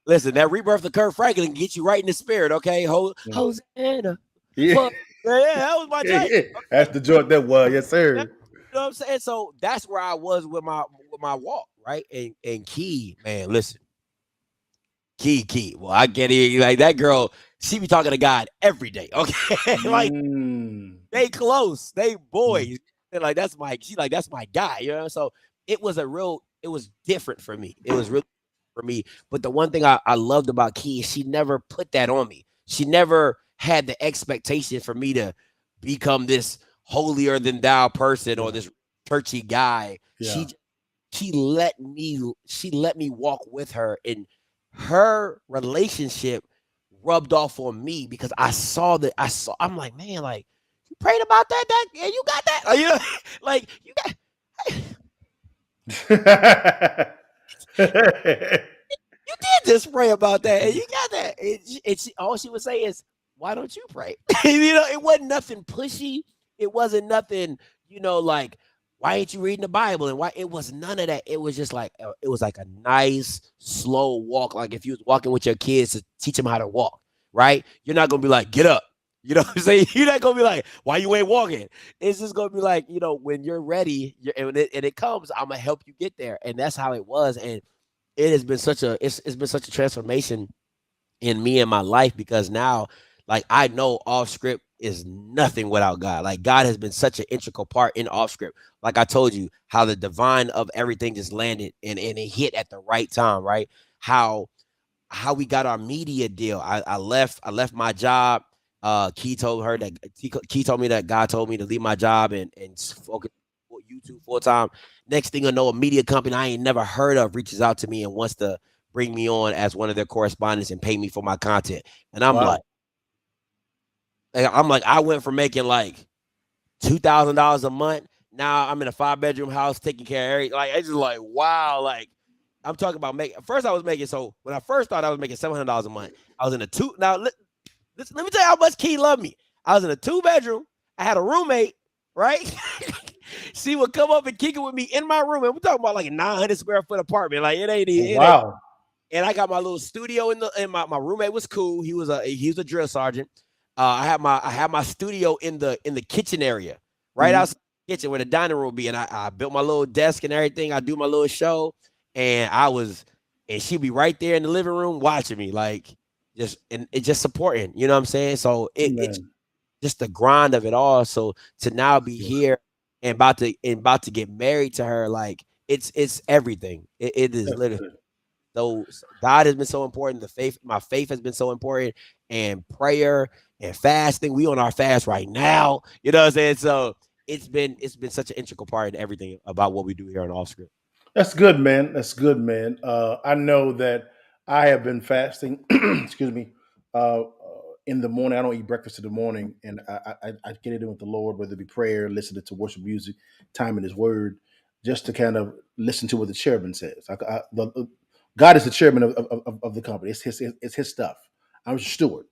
Listen, that rebirth of Kurt Franklin get you right in the spirit. Okay. Hosanna. Yeah. Yeah, that was my joint. Okay. That's the joint that was, yes, sir. You know what I'm saying? So that's where I was with my walk, right? And Key, man, listen. Key. Well, I get it. Like that girl, she be talking to God every day. Okay. Like they close, they boys. And like that's my guy, So it was different for me. It was really for me. But the one thing I loved about Key is she never put that on me. She never had the expectation for me to become this holier than thou person or this churchy guy. Yeah. She let me walk with her, and her relationship rubbed off on me because I'm like, man, like you prayed about that, yeah, you got that, like you got. You did just pray about that, and you got that. All she would say is, "Why don't you pray?" It wasn't nothing pushy. It wasn't nothing, like, why ain't you reading the Bible? And why it was none of that. It was just like it was like a nice, slow walk. Like if you was walking with your kids to teach them how to walk, right? You're not gonna be like, get up. You know what I'm saying? You're not gonna be like, why you ain't walking? It's just gonna be like, when you're ready, and it comes, I'm gonna help you get there. And that's how it was. And it has been it's been such a transformation in me and my life because now, like, I know off script is nothing without God. Like God has been such an integral part in off script. Like I told you, how the divine of everything just landed and it hit at the right time, right? How we got our media deal. I left my job. Key told me that God told me to leave my job and focus on YouTube full time. Next thing I know, a media company I ain't never heard of reaches out to me and wants to bring me on as one of their correspondents and pay me for my content. And I'm like, I went from making like $2,000 a month. Now I'm in a 5-bedroom house taking care of everything. Like it's just like, wow. Like I'm talking about first I was making, so when I first thought I was making $700 a month, I was in a two. Now let me tell you how much Key loved me. I was in a 2-bedroom. I had a roommate, right? She would come up and kick it with me in my room. And we're talking about like a 900 square foot apartment. Like it ain't. Wow. And I got my little studio and my roommate was cool. He was a drill sergeant. I had my studio in the kitchen area, right outside the kitchen where the dining room would be. And I built my little desk and everything. I do my little show. And she'd be right there in the living room watching me, like just supporting, you know what I'm saying? So it's just the grind of it all. So to now be here and about to get married to her, like it's everything. It is literally. So God has been so important. My faith has been so important, and prayer and fasting. We on our fast right now. You know what I'm saying? So it's been such an integral part of everything about what we do here on Off Script. That's good, man. I know that I have been fasting. Excuse me. In the morning, I don't eat breakfast in the morning, and I get it in with the Lord, whether it be prayer, listening to worship music, time in His Word, just to kind of listen to what the chairman says. God is the chairman of the company. It's his stuff. I'm a steward,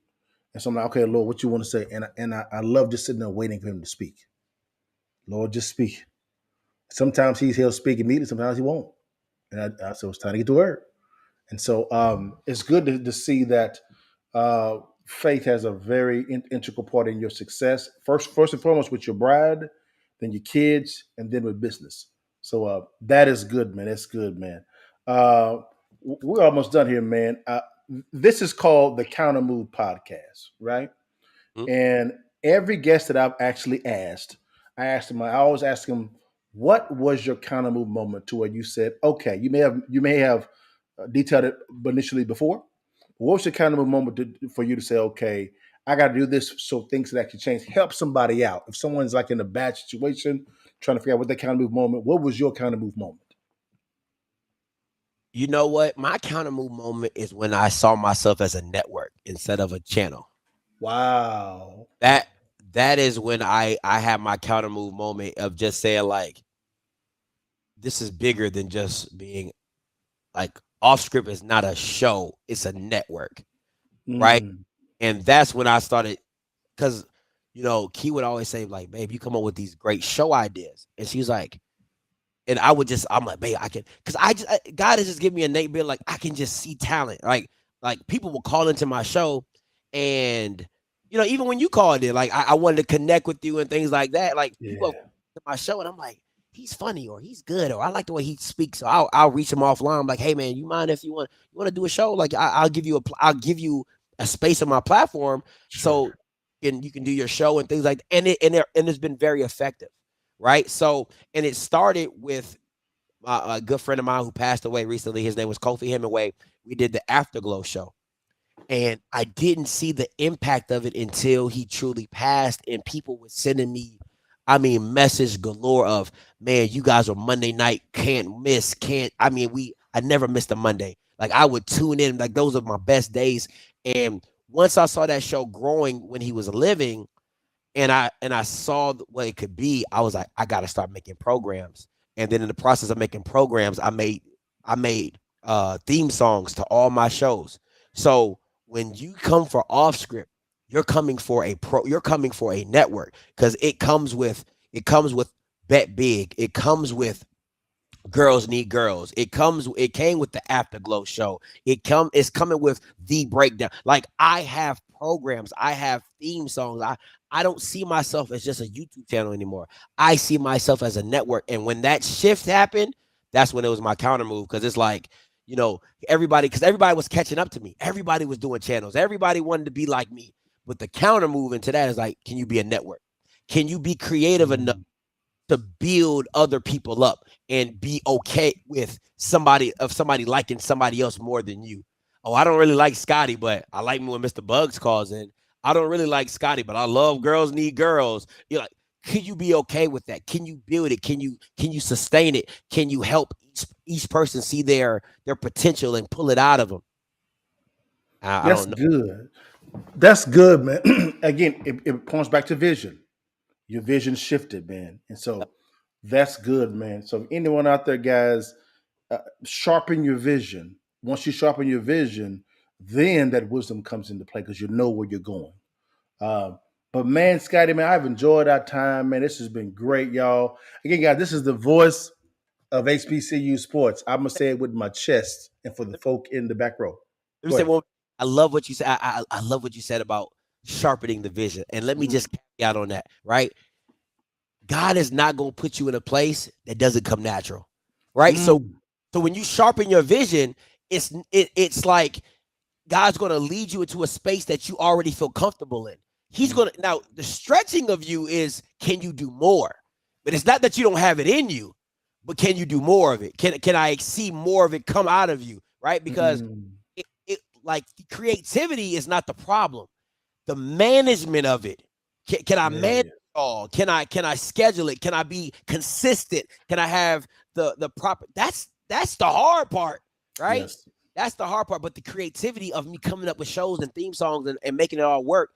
and so I'm like, okay, Lord, what you want to say? And I love just sitting there waiting for Him to speak. Lord, just speak. Sometimes he'll speak immediately, sometimes he won't. And so it's time to get to work. And so it's good to see that faith has a very integral part in your success. First and foremost with your bride, then your kids, and then with business. So that is good, man. That's good, man. Uh, we're almost done here, man. This is called the Countermove podcast, right? Mhm. And every guest that I've actually asked, I always ask them, what was your Countermove moment to where you said, okay, you may have detailed it initially before. What was your Countermove moment for you to say, okay, I got to do this so things can actually change, help somebody out. If someone's like in a bad situation, trying to figure out what their Countermove moment, what was your Countermove moment? You know what? My counter move moment is when I saw myself as a network instead of a channel. Wow. That that is when I had my counter move moment of just saying like, this is bigger than just being like off script is not a show, it's a network, right? Mm, And that's when I started because Key would always say, like, babe, you come up with these great show ideas. And she's like, and I'm like, babe, I can, because God has just given me a innate bit, like, I can just see talent. Like people will call into my show, and even when you called in, like, I wanted to connect with you and things like that. Like, people yeah, to my show, and I'm like, he's funny, or he's good, or I like the way he speaks. So I'll reach him offline. I'm like, hey man, you mind if you want to do a show? Like, I'll give you a space on my platform, sure. so you can do your show and things like that. And it's been very effective, right? So, and it started with a good friend of mine who passed away recently. His name was Kofi Hemingway. We did the Afterglow show, and I didn't see the impact of it until he truly passed. And people were sending me, I mean, message galore of, man, you guys are Monday night, can't miss, can't. I mean, I never missed a Monday. Like, I would tune in, like, those are my best days. And once I saw that show growing when he was living, and I saw what it could be, I was like, I got to start making programs. And then in the process of making programs, I made theme songs to all my shows. So when you come for off script, you're coming for a network, because it comes with bet big. It comes with Girls Need Girls. It came with the Afterglow show. It's coming with the breakdown. Like, I have programs, I have theme songs. I don't see myself as just a YouTube channel anymore. I see myself as a network. And when that shift happened, that's when it was my counter move, because it's like, everybody was catching up to me. Everybody was doing channels. Everybody wanted to be like me. But the counter move into that is like, can you be a network? Can you be creative enough Mm, to build other people up and be okay with somebody liking somebody else more than you? Oh, I don't really like Scotty, but I like me when Mr. Bugs calls in. I don't really like Scotty, but I love Girls Need Girls. You're like, can you be okay with that? Can you build it? Can you sustain it? Can you help each person see their potential and pull it out of them? I that's don't know. good. That's good, man. Again, it points back to vision. Your vision shifted, man. And so that's good, man. So if anyone out there, guys, sharpen your vision. Once you sharpen your vision, then that wisdom comes into play because you know where you're going. But man, Scotty, man, I've enjoyed our time, man. This has been great, y'all. Again, guys, this is the voice of HBCU Sports. I'm gonna say it with my chest and for the folk in the back row. Let me Go say ahead. one. I love what you said. I love what you said about sharpening the vision. And let me Mhm. just carry out on that, right? God is not going to put you in a place that doesn't come natural, right? So Mm. so when you sharpen your vision, it's like God's going to lead you into a space that you already feel comfortable in. He's Mm. going to, now the stretching of you is, can you do more? But it's not that you don't have it in you, but can you do more of it? Can I see more of it come out of you, right? Because Mm. it like, the creativity is not the problem. The management of it. Can I manage Yeah. it all? Can I schedule it? Can I be consistent? Can I have the proper? That's the hard part, right? Yes. That's the hard part. But the creativity of me coming up with shows and theme songs and making it all work,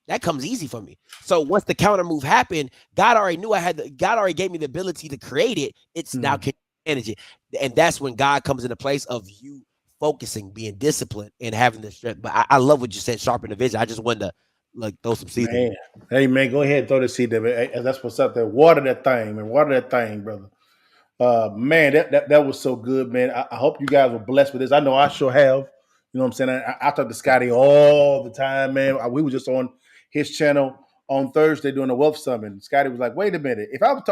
that comes easy for me. So once the counter move happened, God already knew God already gave me the ability to create it. It's now, Mm. can you manage it? And that's when God comes into place of you focusing, being disciplined, and having the strength. But I love what you said, sharpen the vision. I just wanted to, like, throw some seeds in. Man. Hey man, go ahead and throw the seed there. Hey, that's what's up there. Water that thing, man. Water that thing, brother. Man, that was so good, man. I hope you guys were blessed with this. I know I sure have. You know what I'm saying? I talk to Scotty all the time, man. We were just on his channel on Thursday doing a wealth summit. And Scotty was like, "Wait a minute. If I'm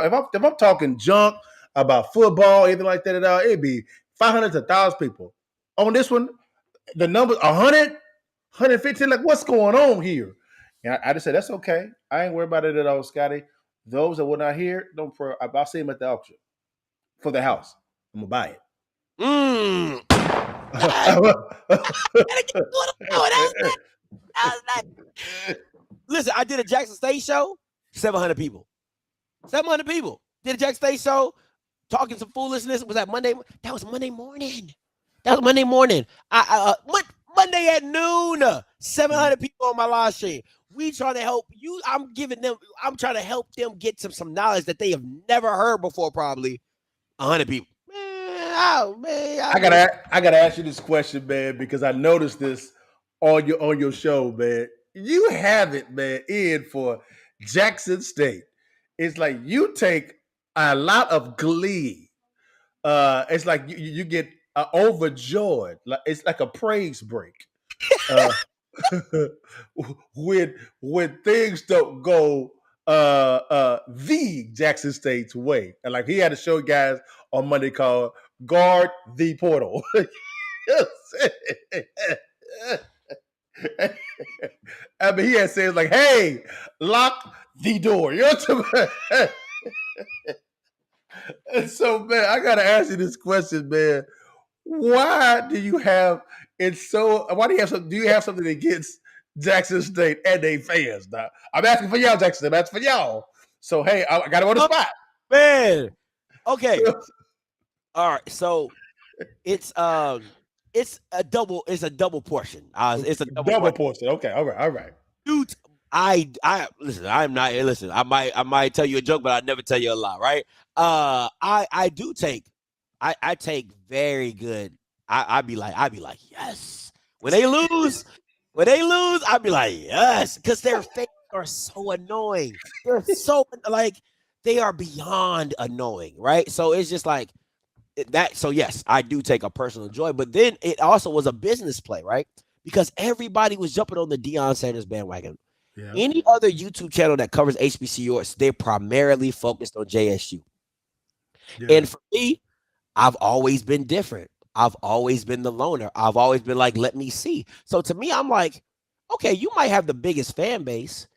talking junk about football, anything like that at all, it'd be 500 to 1,000 people. On this one, the number 100, 115. Like, what's going on here?" And I just said, "That's okay. I ain't worried about it at all, Scotty. Those that were not here, don't. I'll see them at the auction." For the house. I'm gonna buy it. Listen, I did a Jackson State show, 700 people. 700 people. Did a Jackson State show, talking some foolishness. Was that Monday? That was Monday morning. Monday at noon, 700 people on my live stream. We trying to help you. I'm trying to help them get some knowledge that they have never heard before, probably. 100 people. Man, I gotta ask you this question, man, because I noticed this on your show, man. You have it, man, in for Jackson State. It's like you take a lot of glee. It's like you get overjoyed. Like it's like a praise break. When things don't go the Jackson State's way. And like he had a show guys on Monday called Guard the Portal. I mean, he had said like, "Hey, lock the door." You know what I'm And so, man, I gotta ask you this question, man. Why do you have why do you have something? Do you have something against Jackson State and their fans? Now, I'm asking for y'all, Jackson State. I'm asking for y'all. So hey, I got him on the spot. Man. Okay. All right. So it's a double portion. It's a double portion. Okay. All right. Dude, I listen, I'm not listen, I might tell you a joke, but I never tell you a lie, right? I take very good. I'd be like, yes. When they lose, I'd be like, yes, because their fans are so annoying. They're so like they are beyond annoying, right? So it's just like that. So yes, I do take a personal joy, but then it also was a business play, right? Because everybody was jumping on the Deion Sanders bandwagon. Yeah. Any other YouTube channel that covers HBCUs, they're primarily focused on JSU. Yeah. And for me, I've always been different. I've always been the loner. I've always been like, let me see. So to me, I'm like, okay, you might have the biggest fan base,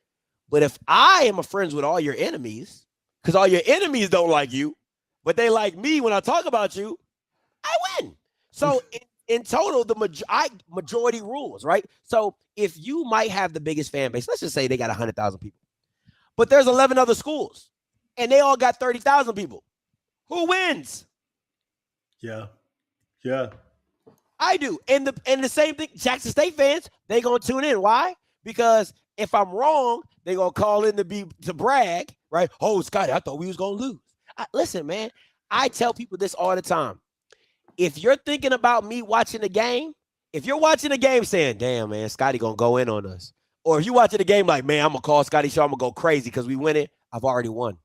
but if I am friends with all your enemies, because all your enemies don't like you, but they like me when I talk about you, I win. So in total, the majority rules, right? So if you might have the biggest fan base, let's just say they got 100,000 people, but there's 11 other schools, and they all got 30,000 people. Who wins? Yeah. I do. And the same thing, Jackson State fans, they gonna tune in. Why? Because if I'm wrong, they gonna call in to brag, right? Oh, Scotty, I thought we was gonna lose. Listen, man, I tell people this all the time. If you're thinking about me watching the game, if you're watching the game saying, damn, man, Scotty gonna go in on us, or if you watching the game like, man, I'm gonna call Scotty Shaw, I'm gonna go crazy because we win it, I've already won.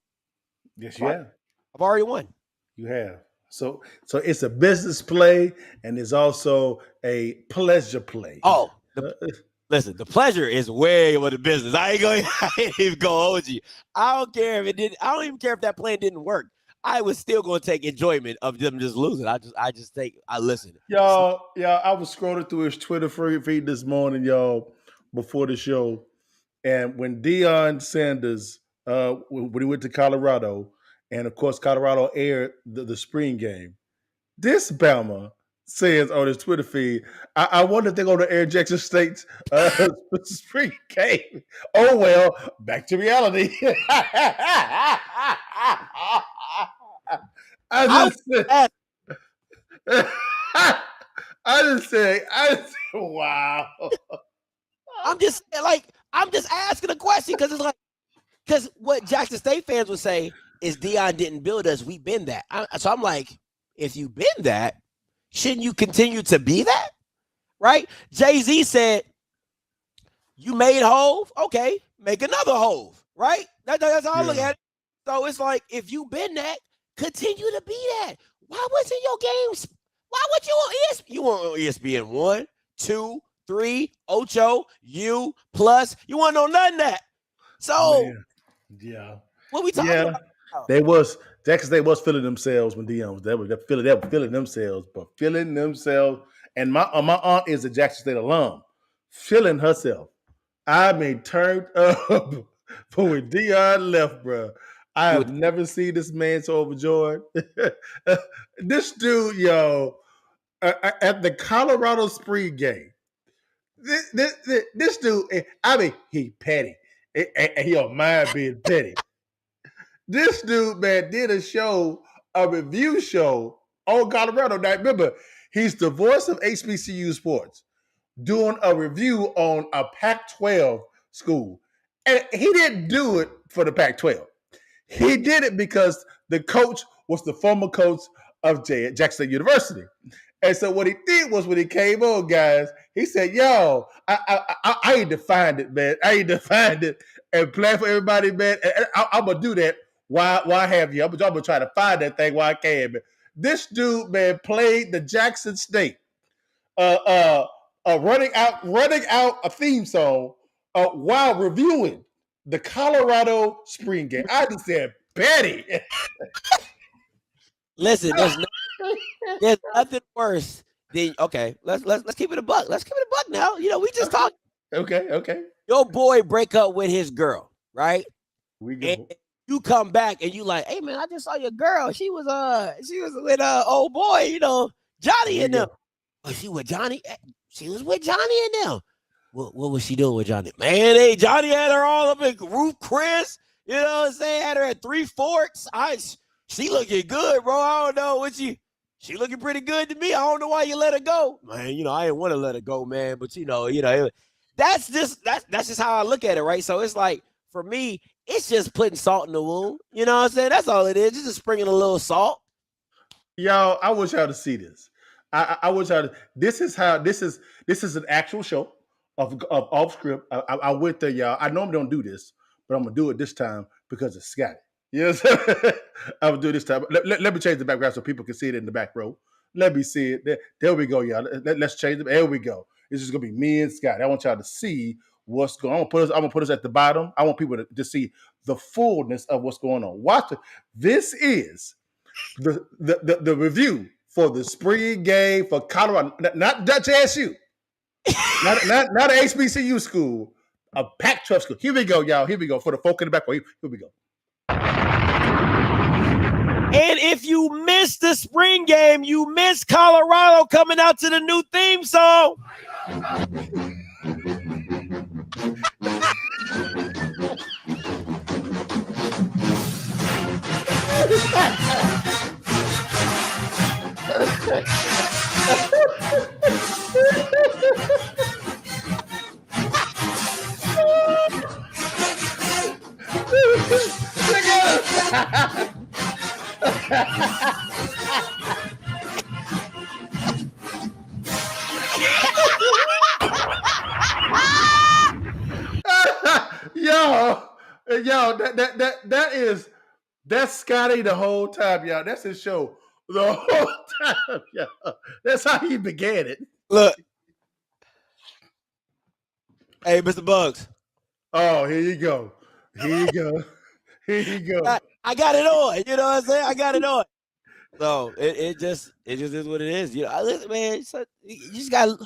Yes, you have. I've already won. You have. So it's a business play, and it's also a pleasure play. Oh, listen, the pleasure is way over the business. I ain't even gonna hold you. I don't care if it didn't. I don't even care if that plan didn't work. I was still gonna take enjoyment of them just losing. I listen. Y'all, I was scrolling through his Twitter feed this morning, y'all, before the show, and when Deion Sanders, when he went to Colorado. And, of course, Colorado aired the spring game. This Bama says on his Twitter feed, I wonder if they're going to air Jackson State's spring game. Oh, well, back to reality. I just said, wow. I'm just asking a question because what Jackson State fans would say is Deion didn't build us. We've been that. So I'm like, if you've been that, shouldn't you continue to be that? Right? Jay-Z said, you made Hove. Okay, make another Hove. Right? That's how I look at it. So it's like, if you've been that, Continue to be that. Why wasn't your games? Why would you on ESPN? You want on ESPN 1, 2, 3, Ocho, U, plus. You want no none of that. So, man, yeah. what we talking Yeah. about? They was Texas State was feeling themselves when Dion was there. They were feeling themselves, but feeling themselves. And my aunt is a Jackson State alum, feeling herself. I mean, turned up for when Dion left, bro. I have never seen this man so overjoyed. This dude, yo, at the Colorado Spring game, this dude, I mean, he petty. And he don't mind being petty. This dude, man, did a review show on Colorado. Now, remember, he's the voice of HBCU Sports, doing a review on a Pac-12 school. And he didn't do it for the Pac-12. He did it because the coach was the former coach of Jackson University. And so what he did was when he came on, guys, he said, yo, I ain't defined it, man. I ain't defined it and plan for everybody, man. And I'm going to do that. Why have you? I'm going to try to find that thing while I can, man. This dude, man, played the Jackson State running out a theme song while reviewing the Colorado Spring game. I just said, Betty. Listen, there's nothing worse than okay. Let's keep it a buck. Let's keep it a buck now. You know, we just talked. Okay. Your boy break up with his girl, right? We go. And you come back and you like, hey man, I just saw your girl. She was with old boy, you know, Johnny and them. Oh, she with Johnny? She was with Johnny and them. What was she doing with Johnny? Man, hey, Johnny had her all up in Ruth Chris. You know what I'm saying? Had her at Three Forks. She looking good, bro. I don't know what she looking pretty good to me. I don't know why you let her go. Man, you know, I didn't want to let her go, man. But you know, that's just how I look at it, right? So it's like, for me, it's just putting salt in the wound. You know what I'm saying? That's all it is. Just sprinkling a little salt. Y'all, I want y'all to see this. I want y'all to. This is an actual show of off script. I went there, y'all. I normally don't do this, but I'm gonna do it this time because it's Scotty. You know what I'm saying? I'm gonna do it this time. Let me change the background so people can see it in the back row. Let me see it. There we go, y'all. Let's change it. There we go. It's just gonna be me and Scotty. I want y'all to see what's going on. I'm gonna put us at the bottom. I want people to see the fullness of what's going on. Watch it. This is the review for the spring game for Colorado, not Dutch ASU, not an HBCU school, a Pac-12 school. Here we go, y'all. Here we go for the folk in the back. Here we go. And if you miss the spring game, you miss Colorado coming out to the new theme song. Yo, that's Scotty the whole time, y'all. That's his show the whole time, y'all. That's how he began it. Look. Hey, Mr. Bugs. Oh, here you go. Here you go. I got it on. You know what I'm saying? I got it on. So it just is what it is. You know, listen, man. So you just got to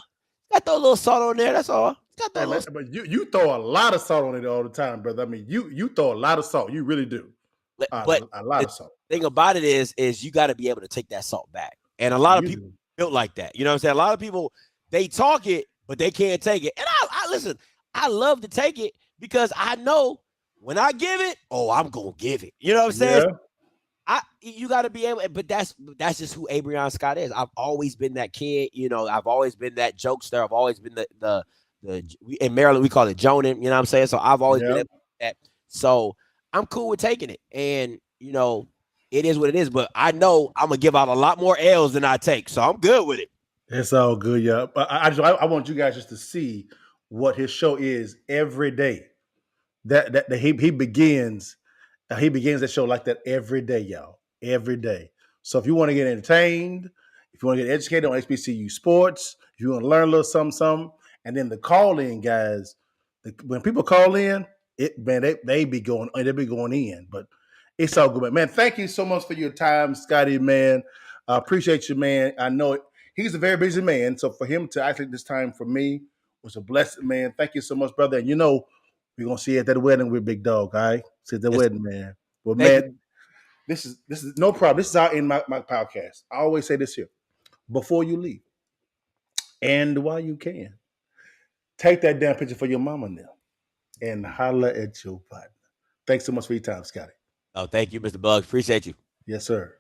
throw a little salt on there. That's all. Hey, man, but you throw a lot of salt on it all the time, brother. I mean, you throw a lot of salt. You really do. But a lot of salt. The thing about it is you got to be able to take that salt back. And a lot of people built like that. You know what I'm saying? A lot of people, they talk it, but they can't take it. And I listen, I love to take it because I know when I give it, I'm going to give it. You know what I'm saying? Yeah. You got to be able, but that's just who Abreon Scott is. I've always been that kid. You know, I've always been that jokester. I've always been the in Maryland, we call it Jonin. You know what I'm saying? So I've always been that. So I'm cool with taking it. And, you know, it is what it is. But I know I'm going to give out a lot more L's than I take. So I'm good with it. It's all good, yeah. But I want you guys just to see what his show is every day. That he begins that show like that every day, y'all. every day. So if you want to get entertained, if you want to get educated on HBCU sports, if you want to learn a little something, and then the call in guys, when people call in, they be going in, but it's all good, man. Thank you so much for your time, Scotty, man. I appreciate you, man. I know he's a very busy man, so for him to actually this time for me was a blessing, man. Thank you so much, brother. And we're gonna see you at that wedding with Big Dog, all right? See at the wedding, man. Well, man, this is no problem. This is out in my podcast. I always say this here. Before you leave, and while you can, take that damn picture for your mama now and holla at your partner. Thanks so much for your time, Scotty. Oh, thank you, Mr. Bugs. Appreciate you. Yes, sir.